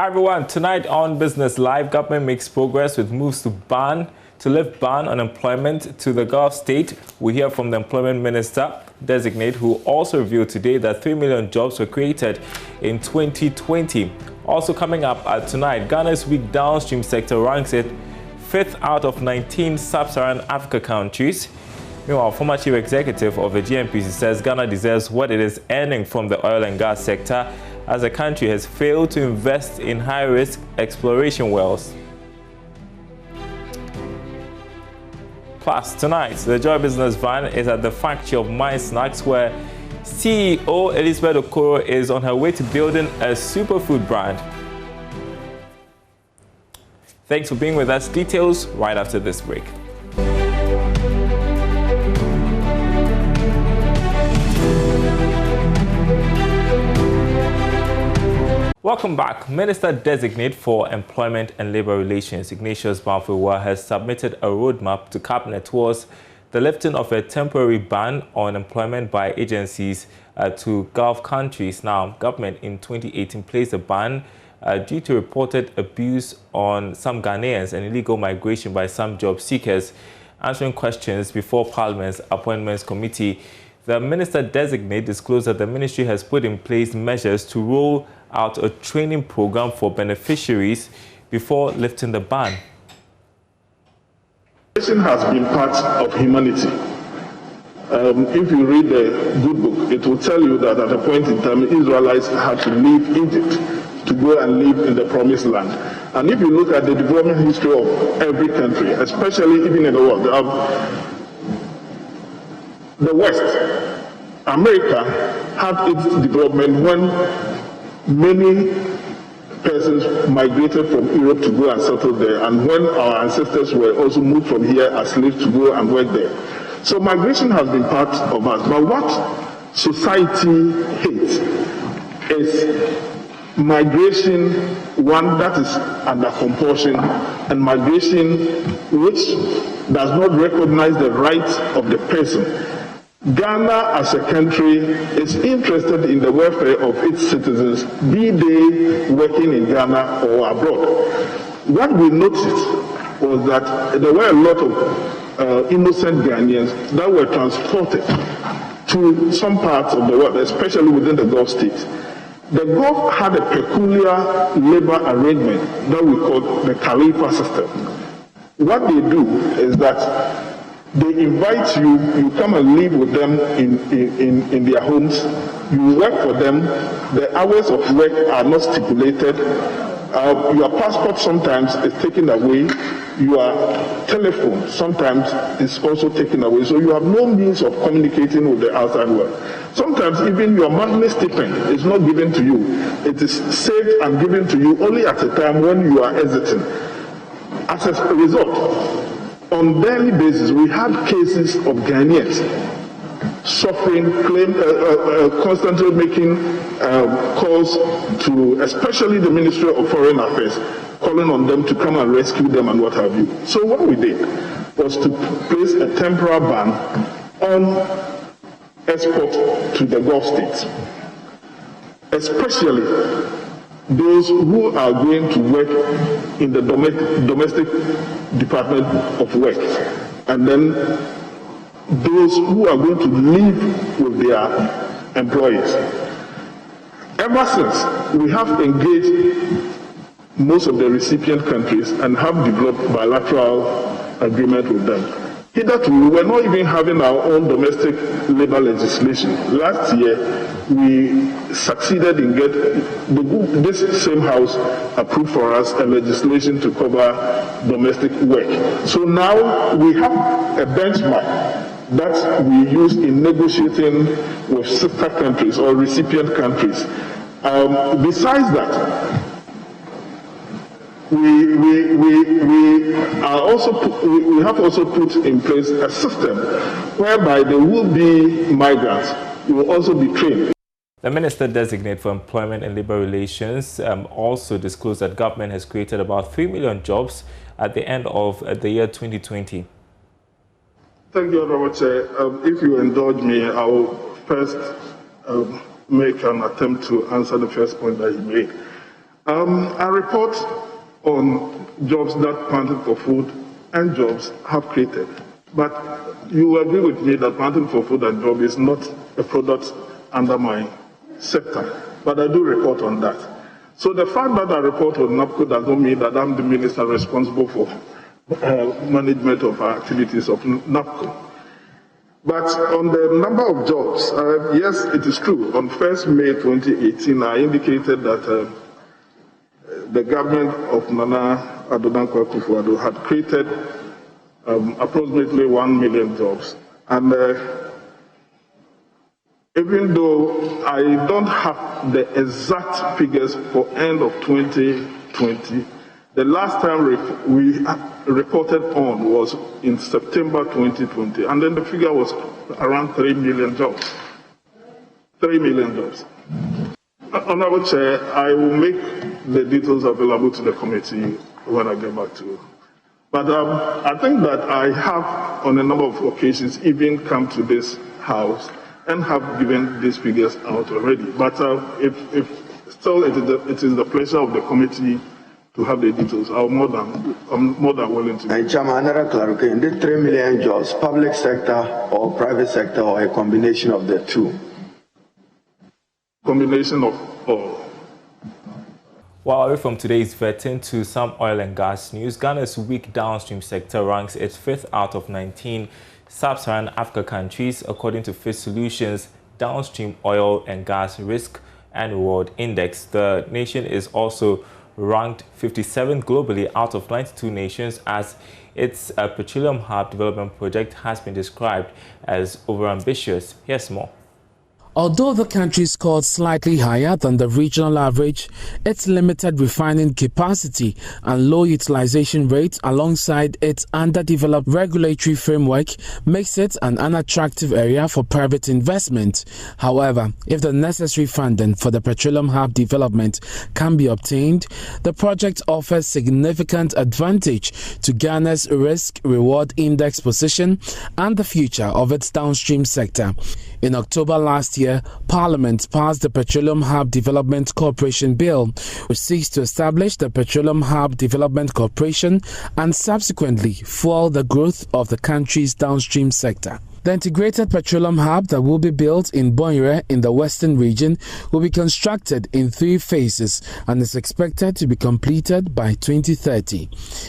Hi everyone, tonight on Business Live, government makes progress with moves to lift ban on employment to the Gulf state. We hear from the employment minister designate, who also revealed today that 3 million jobs were created in 2020. Also coming up tonight, Ghana's weak downstream sector ranks it 5th out of 19 sub-Saharan Africa countries. Meanwhile, former chief executive of the GNPC says Ghana deserves what it is earning from the oil and gas sector, as the country has failed to invest in high-risk exploration wells. Plus, tonight, the Joy Business van is at the factory of My Snacks, where CEO Elizabeth Okoro is on her way to building a superfood brand. Thanks for being with us. Details right after this break. Welcome back. Minister-designate for Employment and Labour Relations, Ignatius Bamford, has submitted a roadmap to Cabinet towards the lifting of a temporary ban on employment by agencies to Gulf countries. Now, government in 2018 placed a ban due to reported abuse on some Ghanaians and illegal migration by some job seekers. Answering questions before Parliament's Appointments Committee, the minister-designate disclosed that the ministry has put in place measures to roll out a training program for beneficiaries before lifting the ban. Migration has been part of humanity. If you read the good book, it will tell you that at a point in time, Israelites had to leave Egypt to go and live in the promised land. And if you look at the development history of every country, especially even in the world, the West, America, had its development when many persons migrated from Europe to go and settle there, and when our ancestors were also moved from here as slaves to go and work there. So migration has been part of us. But what society hates is migration, one that is under compulsion, and migration which does not recognize the rights of the person. Ghana as a country is interested in the welfare of its citizens, be they working in Ghana or abroad. What we noticed was that there were a lot of innocent Ghanaians that were transported to some parts of the world, especially within the Gulf states. The Gulf had a peculiar labor arrangement that we call the Khalifa system. What they do is that they invite you, you come and live with them in their homes, you work for them, the hours of work are not stipulated, your passport sometimes is taken away, your telephone sometimes is also taken away, so you have no means of communicating with the outside world. Sometimes even your monthly stipend is not given to you, it is saved and given to you only at a time when you are exiting. As a result, on daily basis, we have cases of Ghanaians suffering, constantly making calls to, especially the Ministry of Foreign Affairs, calling on them to come and rescue them and what have you. So what we did was to place a temporary ban on export to the Gulf states, especially those who are going to work in the domestic department of work, and then those who are going to live with their employees. Ever since, we have engaged most of the recipient countries and have developed bilateral agreement with them. Hitherto, we were not even having our own domestic labor legislation. Last year, we succeeded in getting this same house approved for us a legislation to cover domestic work. So now we have a benchmark that we use in negotiating with sister countries or recipient countries. Besides that, we have also put in place a system whereby there will be migrants who will also be trained. The Minister-designate for Employment and Labour Relations also disclosed that government has created about 3 million jobs at the end of the year 2020. Thank you, Robert. If you indulge me, I will first make an attempt to answer the first point that he made. I report on jobs that Planting for Food and Jobs have created. But you will agree with me that Planting for Food and Jobs is not a product under my sector, but I do report on that. So the fact that I report on NAPCO does not mean that I'm the minister responsible for management of our activities of NAPCO. But on the number of jobs, yes, it is true. On 1st May 2018, I indicated that the government of Nana Addo Dankwa Akufo-Addo had created approximately 1 million jobs. And even though I don't have the exact figures for end of 2020, the last time we reported on was in September 2020, and then the figure was around 3 million jobs. 3 million jobs. Honorable Chair, I will make the details available to the committee when I get back to you. But I think that I have, on a number of occasions, even come to this House and have given these figures out already. But if still it is the pleasure of the committee to have the details, I'm more than willing to. And Chairman, another clarification: the 3 million jobs, public sector or private sector, or a combination of the two? Combination of all. Well, away from today's vetting to some oil and gas news, Ghana's weak downstream sector ranks its 5th out of 19 sub-Saharan Africa countries, according to Fitch Solutions' Downstream Oil and Gas Risk and Reward Index. The nation is also ranked 57th globally out of 92 nations, as its petroleum hub development project has been described as overambitious. Here's more. Although the country scored slightly higher than the regional average, its limited refining capacity and low utilization rate alongside its underdeveloped regulatory framework makes it an unattractive area for private investment. However, if the necessary funding for the petroleum hub development can be obtained, the project offers significant advantage to Ghana's risk-reward index position and the future of its downstream sector. In October last year, Parliament passed the Petroleum Hub Development Corporation Bill, which seeks to establish the Petroleum Hub Development Corporation and subsequently fuel the growth of the country's downstream sector. The integrated petroleum hub that will be built in Bonyere in the western region will be constructed in 3 phases and is expected to be completed by 2030.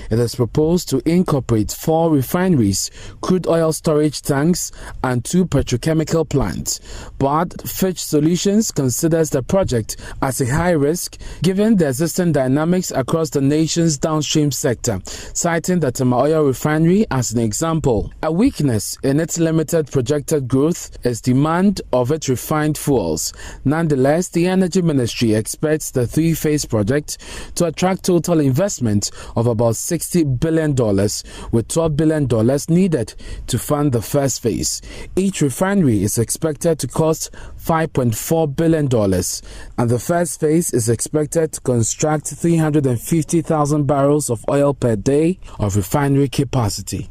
It is proposed to incorporate 4 refineries, crude oil storage tanks, and 2 petrochemical plants. But Fitch Solutions considers the project as a high risk given the existing dynamics across the nation's downstream sector, citing the Tema Oil refinery as an example. A weakness in its limited projected growth is demand of its refined fuels. Nonetheless, the Energy Ministry expects the 3-phase project to attract total investment of about $60 billion, with $12 billion needed to fund the first phase. Each refinery is expected to cost $5.4 billion, and the first phase is expected to construct 350,000 barrels of oil per day of refinery capacity.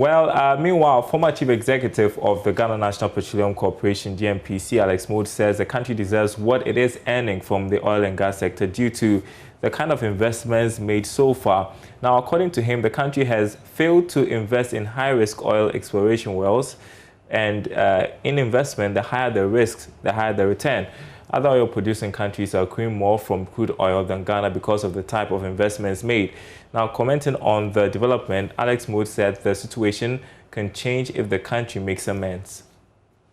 Well, meanwhile, former chief executive of the Ghana National Petroleum Corporation, GNPC, Alex Mood, says the country deserves what it is earning from the oil and gas sector due to the kind of investments made so far. Now, according to him, the country has failed to invest in high-risk oil exploration wells, and in investment, the higher the risks, the higher the return. Other oil-producing countries are accruing more from crude oil than Ghana because of the type of investments made. Now, commenting on the development, Alex Mood said the situation can change if the country makes amends.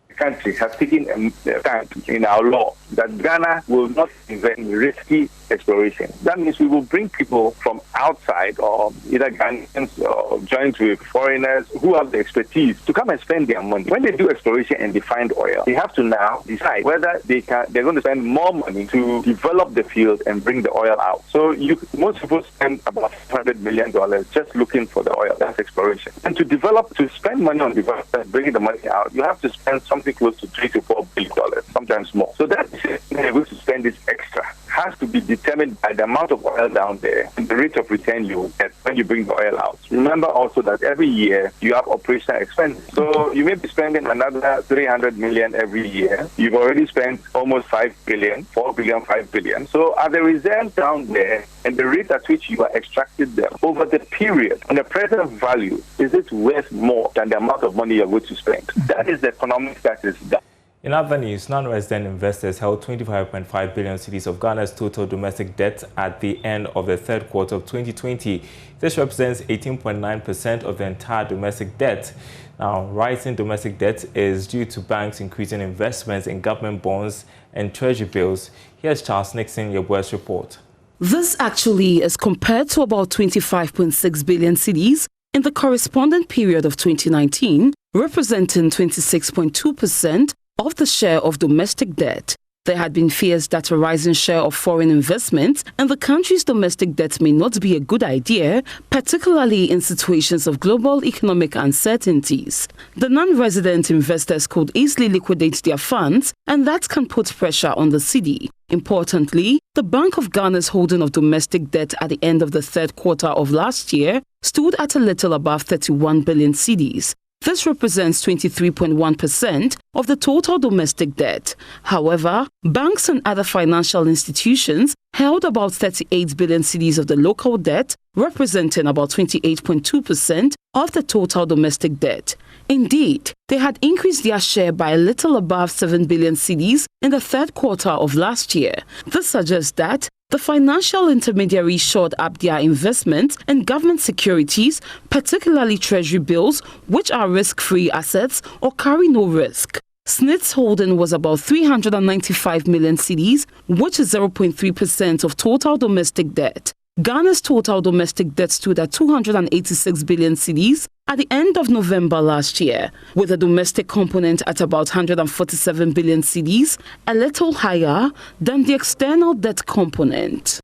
The country has taken a stand in our law that Ghana will not invest in risky exploration. That means we will bring people from outside, or either Ghanaians or joint with foreigners who have the expertise to come and spend their money. When they do exploration and they find oil, they have to now decide whether they're going to spend more money to develop the field and bring the oil out. So most people spend about $100 million just looking for the oil. That's exploration. And to spend money on development, bringing the money out, you have to spend something close to $3 to $4 billion, sometimes more. So that is they're going to spend this extra. has to be determined by the amount of oil down there and the rate of return you get when you bring the oil out. Remember also that every year you have operational expenses. So you may be spending another 300 million every year. You've already spent almost 5 billion, 4 billion, 5 billion. So are the reserves down there and the rate at which you are extracted them over the period and the present value, is it worth more than the amount of money you're going to spend? That is the economics that is done. In other news, non-resident investors held 25.5 billion cedis of Ghana's total domestic debt at the end of the third quarter of 2020. This represents 18.9% of the entire domestic debt. Now, rising domestic debt is due to banks increasing investments in government bonds and treasury bills. Here's Charles Nixon, your West report. This actually is compared to about 25.6 billion cedis in the corresponding period of 2019, representing 26.2% of the share of domestic debt. There had been fears that a rising share of foreign investments in the country's domestic debt may not be a good idea, particularly in situations of global economic uncertainties. The non-resident investors could easily liquidate their funds, and that can put pressure on the cedi. Importantly, the Bank of Ghana's holding of domestic debt at the end of the third quarter of last year stood at a little above 31 billion cedis. This represents 23.1% of the total domestic debt. However, banks and other financial institutions held about 38 billion cedis of the local debt, representing about 28.2% of the total domestic debt. Indeed, they had increased their share by a little above 7 billion cedis in the third quarter of last year. This suggests that the financial intermediaries shored up their investments in government securities, particularly treasury bills, which are risk-free assets or carry no risk. SNIT's holding was about 395 million cedis, which is 0.3% of total domestic debt. Ghana's total domestic debt stood at 286 billion cedis at the end of November last year, with the domestic component at about 147 billion cedis, a little higher than the external debt component.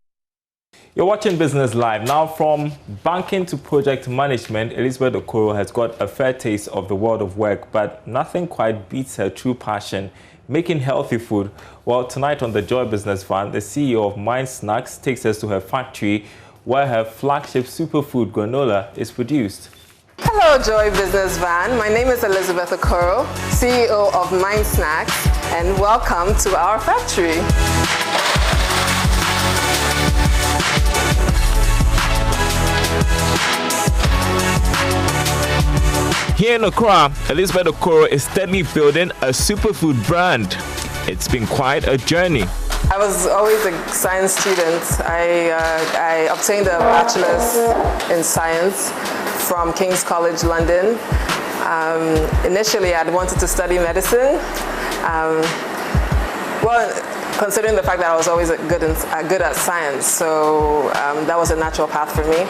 You're watching Business Live. Now, from banking to project management, Elizabeth Okoro has got a fair taste of the world of work, but nothing quite beats her true passion, making healthy food. Well, tonight on the Joy Business Van, the CEO of Mind Snacks takes us to her factory where her flagship superfood granola is produced. Hello, Joy Business Van. My name is Elizabeth Okoro, CEO of Mind Snacks, and welcome to our factory. Here in Accra, Elizabeth Okoro is steadily building a superfood brand. It's been quite a journey. I was always a science student. I obtained a bachelor's in science from King's College London. Initially, I'd wanted to study medicine. Considering the fact that I was always good at science, so that was a natural path for me.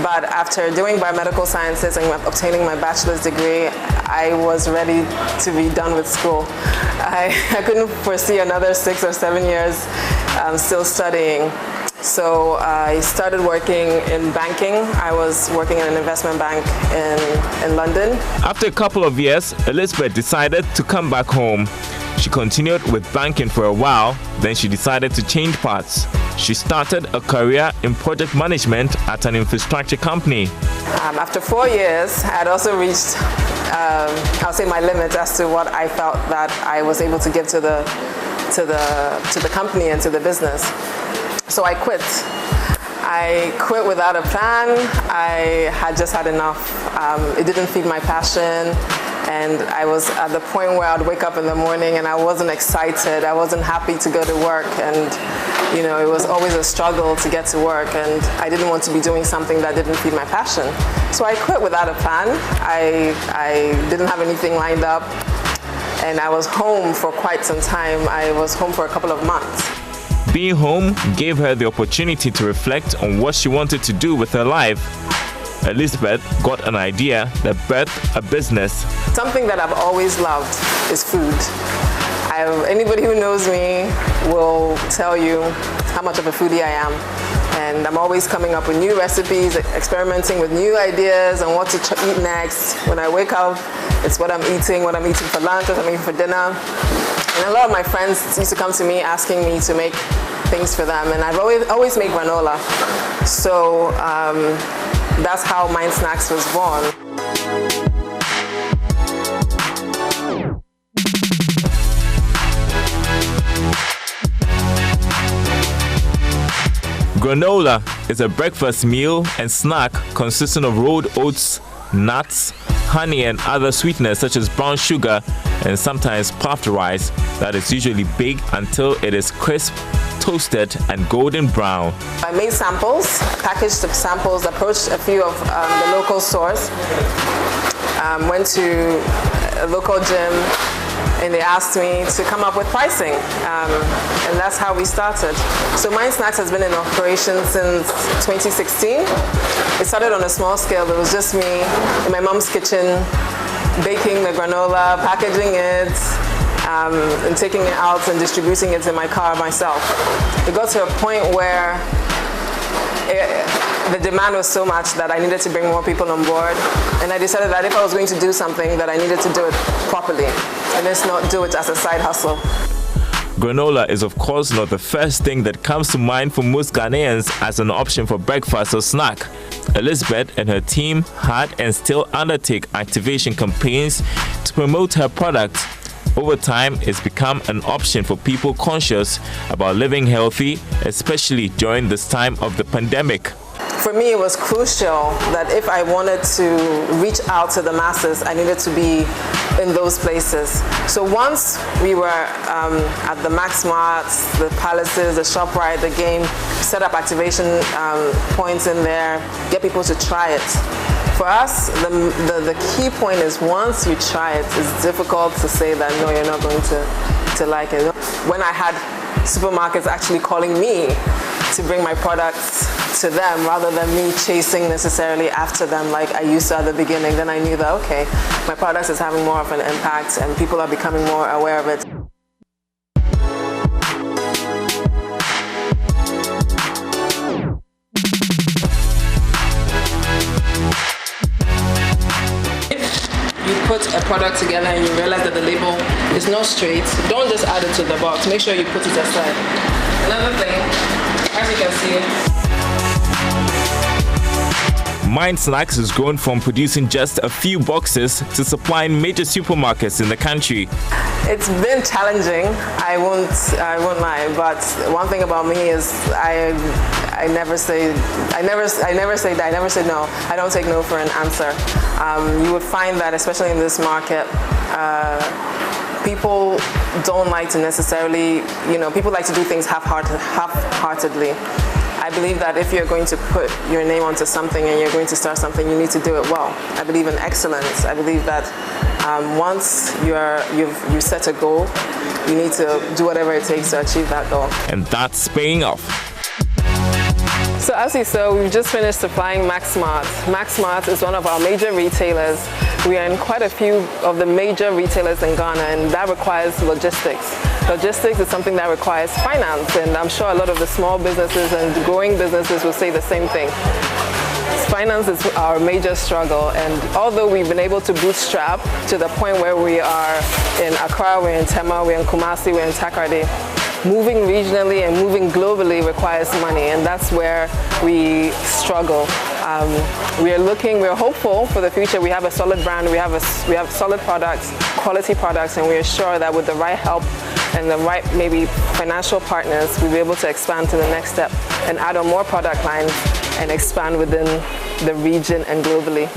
But after doing biomedical sciences and obtaining my bachelor's degree, I was ready to be done with school. I couldn't foresee another 6 or 7 years still studying. So I started working in banking. I was working in an investment bank in London. After a couple of years, Elizabeth decided to come back home. She continued with banking for a while, then she decided to change paths. She started a career in project management at an infrastructure company. After 4 years, I had also reached, I'll say, my limit as to what I felt that I was able to give to the company and to the business. So I quit. I quit without a plan. I had just had enough. It didn't feed my passion. And I was at the point where I'd wake up in the morning and I wasn't excited. I wasn't happy to go to work. And, you know, it was always a struggle to get to work. And I didn't want to be doing something that didn't feed my passion. So I quit without a plan. I didn't have anything lined up. And I was home for quite some time. I was home for a couple of months. Being home gave her the opportunity to reflect on what she wanted to do with her life. Elizabeth got an idea that birthed a business. Something that I've always loved is food. Anybody who knows me will tell you how much of a foodie I am. And I'm always coming up with new recipes, experimenting with new ideas on what to eat next. When I wake up, it's what I'm eating for lunch, what I'm eating for dinner. And a lot of my friends used to come to me asking me to make things for them, and I've always made granola. So that's how Mind Snacks was born. Granola is a breakfast meal and snack consisting of rolled oats, nuts, honey and other sweeteners such as brown sugar and sometimes puffed rice that is usually baked until it is crisp, toasted and golden brown. I made samples, packaged the samples, approached a few of the local stores, went to a local gym, and they asked me to come up with pricing, and that's how we started. So Mind Snacks has been in operation since 2016. It started on a small scale. It was just me in my mom's kitchen, baking the granola, packaging it, and taking it out and distributing it in my car myself. It got to a point where the demand was so much that I needed to bring more people on board, and I decided that if I was going to do something, that I needed to do it properly and just not do it as a side hustle. Granola is of course not the first thing that comes to mind for most Ghanaians as an option for breakfast or snack. Elizabeth and her team had and still undertake activation campaigns to promote her product. Over time, it's become an option for people conscious about living healthy, especially during this time of the pandemic. For me, it was crucial that if I wanted to reach out to the masses, I needed to be in those places. So once we were at the Max Marts, the Palaces, the ShopRite, the Game, set up activation points in there, get people to try it. For us, the key point is once you try it, it's difficult to say that no, you're not going to like it. When I had supermarkets actually calling me to bring my products to them rather than me chasing necessarily after them like I used to at the beginning, then I knew that, okay, my product is having more of an impact and people are becoming more aware of it. You put a product together and you realize that the label is not straight, don't just add it to the box, make sure you put it aside. Another thing, as you can see, Mind Snacks has grown from producing just a few boxes to supplying major supermarkets in the country. It's been challenging, I won't lie, but one thing about me is I never say no. I don't take no for an answer. You would find that, especially in this market, people don't like to necessarily, people like to do things half-heartedly. I believe that if you're going to put your name onto something and you're going to start something, you need to do it well. I believe in excellence. I believe that once you set a goal, you need to do whatever it takes to achieve that goal. And that's paying off. So as you saw, we've just finished supplying Max Mart. Max Mart is one of our major retailers. We are in quite a few of the major retailers in Ghana, and that requires logistics. Logistics is something that requires finance, and I'm sure a lot of the small businesses and growing businesses will say the same thing. Finance is our major struggle, and although we've been able to bootstrap to the point where we are in Accra, we're in Tema, we're in Kumasi, we're in Takoradi, moving regionally and moving globally requires money, and that's where we struggle. We're hopeful for the future. We have a solid brand, we have solid products, quality products, and we are sure that with the right help and the right maybe financial partners, we'll be able to expand to the next step and add on more product lines and expand within the region and globally.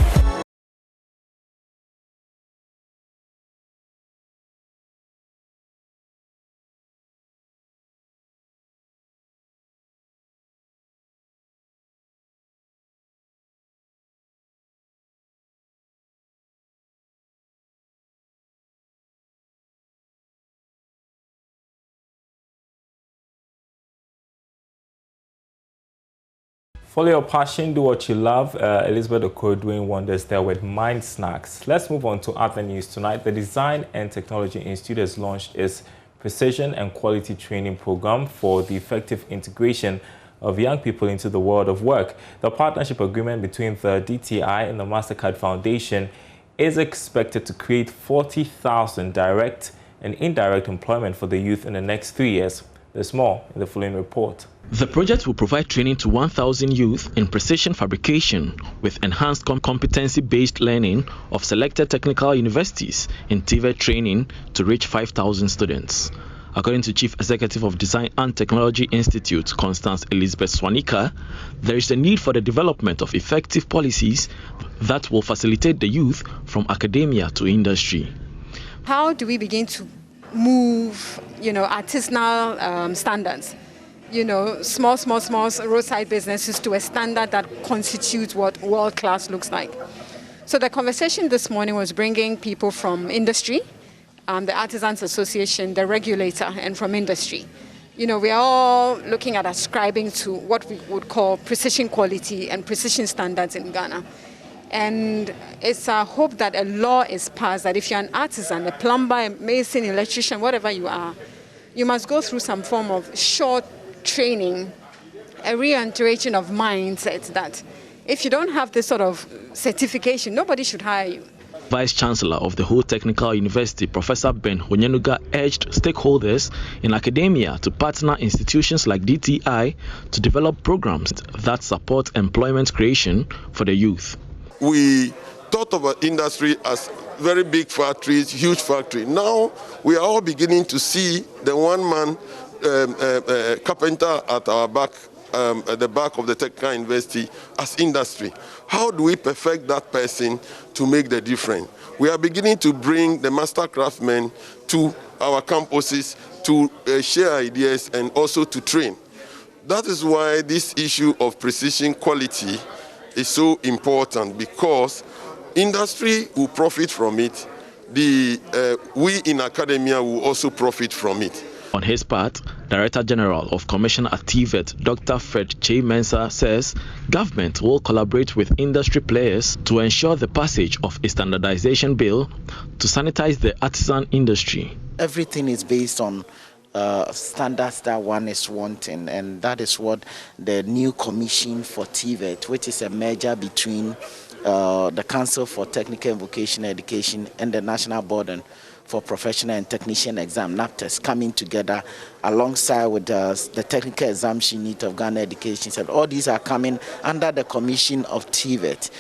Follow your passion, do what you love. Elizabeth Okoye doing wonders there with Mind Snacks. Let's move on to other news tonight. The Design and Technology Institute has launched its Precision and Quality Training Program for the effective integration of young people into the world of work. The partnership agreement between the DTI and the MasterCard Foundation is expected to create 40,000 direct and indirect employment for the youth in the next 3 years. There's more in the following report. The project will provide training to 1,000 youth in precision fabrication with enhanced competency-based learning of selected technical universities in TVET training to reach 5,000 students. According to Chief Executive of Design and Technology Institute, Constance Elizabeth Swanika, there is a need for the development of effective policies that will facilitate the youth from academia to industry. How do we begin to move, artisanal standards? Small roadside businesses to a standard that constitutes what world-class looks like. So the conversation this morning was bringing people from industry, the Artisans Association, the regulator, and from industry. We are all looking at ascribing to what we would call precision quality and precision standards in Ghana. And it's our hope that a law is passed that if you're an artisan, a plumber, a mason, electrician, whatever you are, you must go through some form of short training, a reiteration of mindset that if you don't have this sort of certification, nobody should hire you. Vice Chancellor of the Whole Technical University, Professor Ben Honyenuga, urged stakeholders in academia to partner institutions like DTI to develop programs that support employment creation for the youth. We thought of our industry as very big factories, huge factory. Now we are all beginning to see the one-man carpenter at our back, at the back of the technical university as industry. How do we perfect that person to make the difference? We are beginning to bring the master craftsmen to our campuses to share ideas and also to train. That is why this issue of precision quality is so important, because industry will profit from it. We in academia will also profit from it. On his part, Director General of Commission at TVET, Dr. Fred Che Mensah, says government will collaborate with industry players to ensure the passage of a standardization bill to sanitize the artisan industry. Everything is based on standards that one is wanting, and that is what the new commission for TVET, which is a merger between the Council for Technical and Vocational Education and the National Board for Professional and Technician Exam, NAPTES, coming together alongside with the Technical Examination Unit of Ghana Education. So all these are coming under the commission of TVET.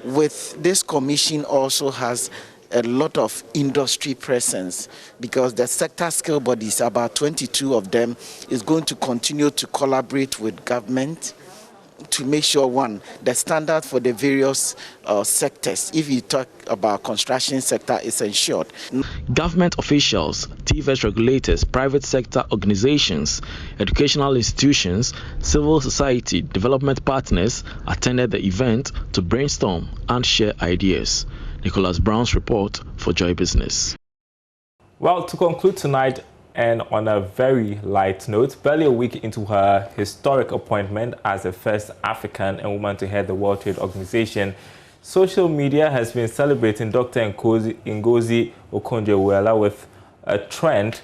With this commission also has a lot of industry presence, because the sector skill bodies, about 22 of them, is going to continue to collaborate with government to make sure, one, the standard for the various sectors, if you talk about construction sector, is ensured. Government officials, TVET regulators, private sector organizations, educational institutions, civil society, development partners attended the event to brainstorm and share ideas. Nicholas Brown's report for Joy Business. Well, to conclude tonight, and on a very light note, barely a week into her historic appointment as the first African and woman to head the World Trade Organization, social media has been celebrating Dr. Ngozi Okonjo-Iweala with a trend,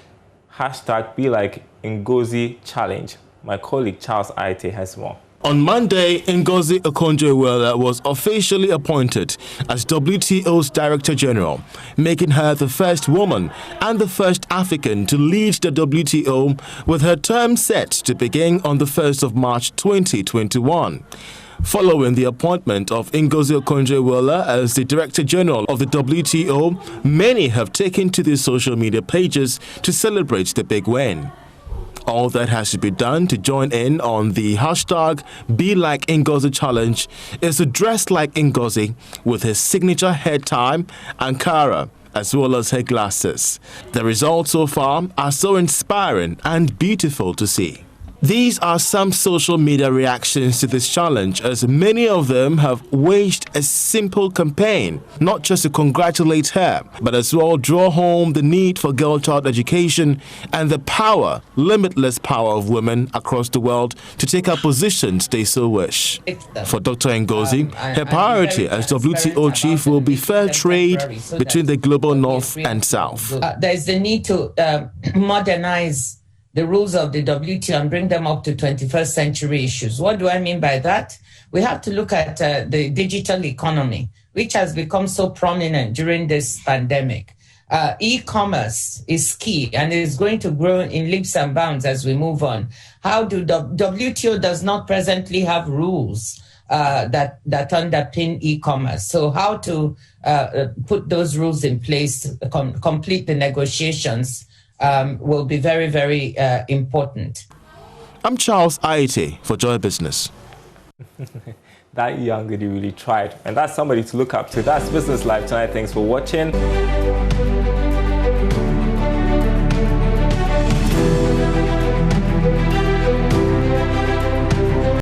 #BeLikeNgozi Challenge. My colleague Charles Aite has more. On Monday, Ngozi Okonjo-Iweala was officially appointed as WTO's Director General, making her the first woman and the first African to lead the WTO, with her term set to begin on the 1st of March 2021. Following the appointment of Ngozi Okonjo-Iweala as the Director General of the WTO, many have taken to their social media pages to celebrate the big win. All that has to be done to join in on the #BeLikeNgozi challenge is to dress like Ngozi with his signature head tie, Ankara, as well as her glasses. The results so far are so inspiring and beautiful to see. These are some social media reactions to this challenge, as many of them have waged a simple campaign, not just to congratulate her, but as well draw home the need for girl-child education and the power, limitless power of women across the world to take up positions they so wish. For Dr. Ngozi, her priority as WTO chief will be fair trade between the global north and south. There is the need to modernize the rules of the WTO and bring them up to 21st century issues. What do I mean by that? We have to look at the digital economy, which has become so prominent during this pandemic. E-commerce is key and is going to grow in leaps and bounds as we move on. How do WTO does not presently have rules that underpin e-commerce? So how to put those rules in place, complete the negotiations will be very, very important. I'm Charles Aite for Joy Business. That young lady really tried, and that's somebody to look up to. That's Business Live tonight. Thanks for watching.